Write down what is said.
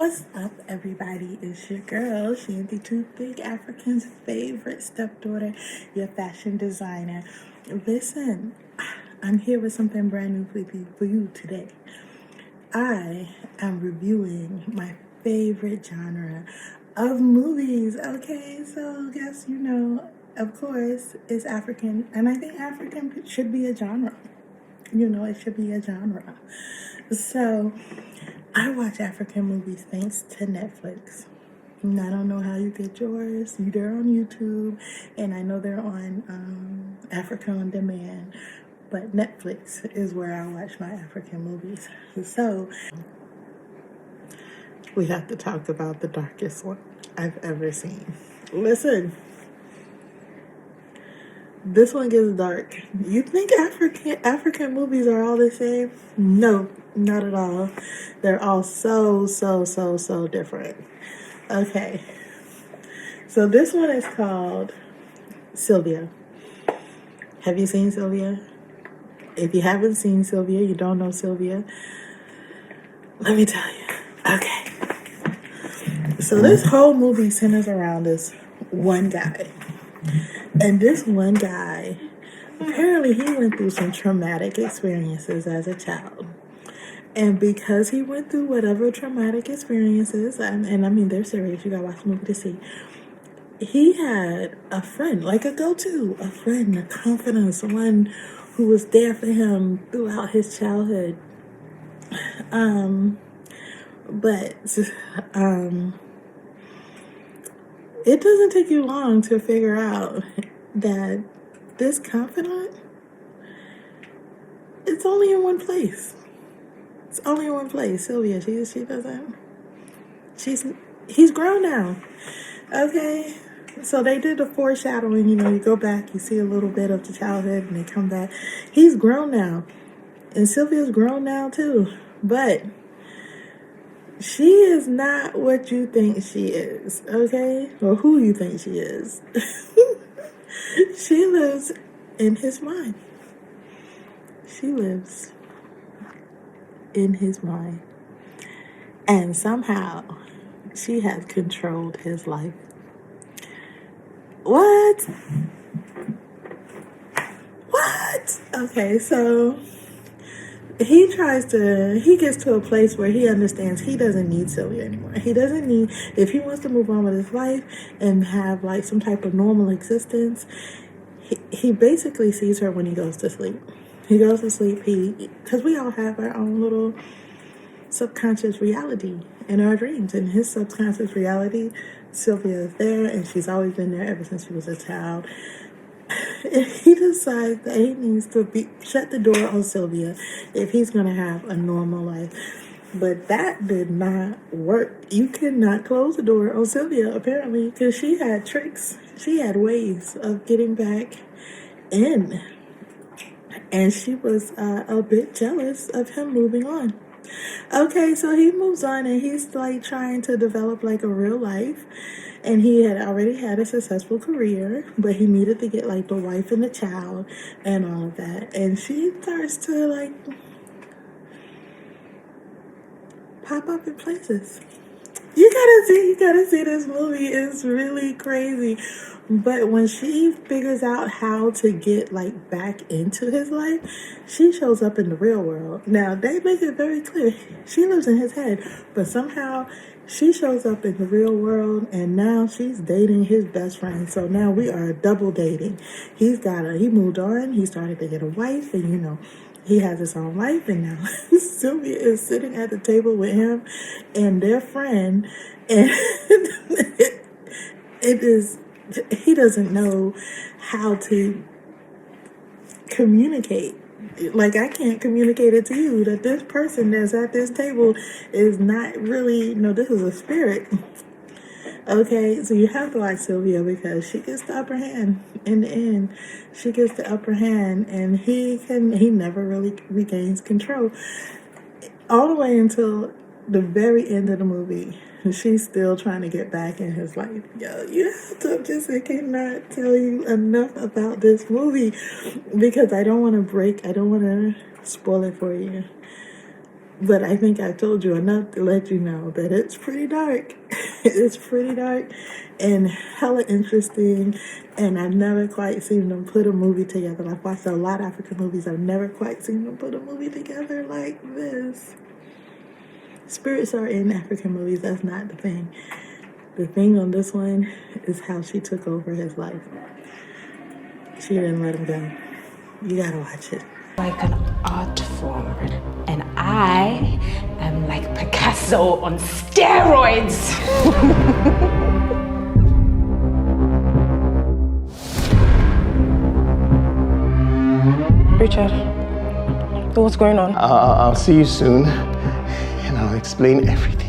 What's up, everybody? It's your girl, Shanty Two Big African's favorite stepdaughter, your fashion designer. Listen, I'm here with something brand new for you today. I am reviewing my favorite genre of movies. Okay, so guess of course, it's African, and I think African should be a genre. It should be a genre. So, I watch African movies thanks to Netflix. And I don't know how you get yours. They're on YouTube, and I know they're on Africa on Demand. But Netflix is where I watch my African movies. So, we have to talk about the darkest one I've ever seen. Listen, this one gets dark. You think African movies are all the same? No, not at all. They're all so different. Okay. So this one is called Sylvia. Have you seen Sylvia? If you haven't seen Sylvia, you don't know Sylvia, let me tell you. Okay. So this whole movie centers around this one guy. And this one guy, apparently he went through some traumatic experiences as a child. And because he went through whatever traumatic experiences, and I mean, they're serious, you gotta watch the movie to see, he had a friend, like a go-to, a friend, a confidant, someone who was there for him throughout his childhood. But it doesn't take you long to figure out that this confidant, it's only in one place. It's only in one place. Sylvia, he's grown now. Okay? So they did the foreshadowing, you go back, you see a little bit of the childhood, and they come back. He's grown now. And Sylvia's grown now too. But she is not what you think she is, okay? Or who you think she is. She lives in his mind. She lives in his mind. And somehow she has controlled his life. What? Okay, so he gets to a place where he understands he doesn't need Sylvia anymore. If he wants to move on with his life and have like some type of normal existence, he basically sees her when he goes to sleep. He goes to sleep, because we all have our own little subconscious reality in our dreams. In his subconscious reality, Sylvia is there, and she's always been there ever since she was a child. And he decides that he needs to shut the door on Sylvia if he's going to have a normal life. But that did not work. You cannot close the door on Sylvia, apparently, because she had tricks. She had ways of getting back in. And she was a bit jealous of him moving on. Okay, so he moves on, and he's like trying to develop like a real life. And he had already had a successful career, but he needed to get like the wife and the child and all of that. And she starts to like pop up in places. You gotta see this movie. It's really crazy. But when she figures out how to get like back into his life, she shows up in the real world. Now they make it very clear she lives in his head, but somehow she shows up in the real world, and now she's dating his best friend. So now we are double dating. He moved on, he started to get a wife, and he has his own life, and now Sylvia is sitting at the table with him and their friend, and he doesn't know how to communicate. Like, I can't communicate it to you that this person that's at this table is not really, this is a spirit. Okay, so you have to like Sylvia because she gets the upper hand in the end. She gets the upper hand, and he never really regains control. All the way until the very end of the movie. She's still trying to get back in his life. Yo, I cannot tell you enough about this movie because I don't want to spoil it for you. But I think I told you enough to let you know that it's pretty dark. It's pretty dark and hella interesting. And I've never quite seen them put a movie together. I've watched a lot of African movies. I've never quite seen them put a movie together like this. Spirits are in African movies. That's not the thing. The thing on this one is how she took over his life. She didn't let him go. You gotta watch it. Like an art form, and I am like Picasso on steroids. Richard, what's going on? I'll see you soon, and I'll explain everything.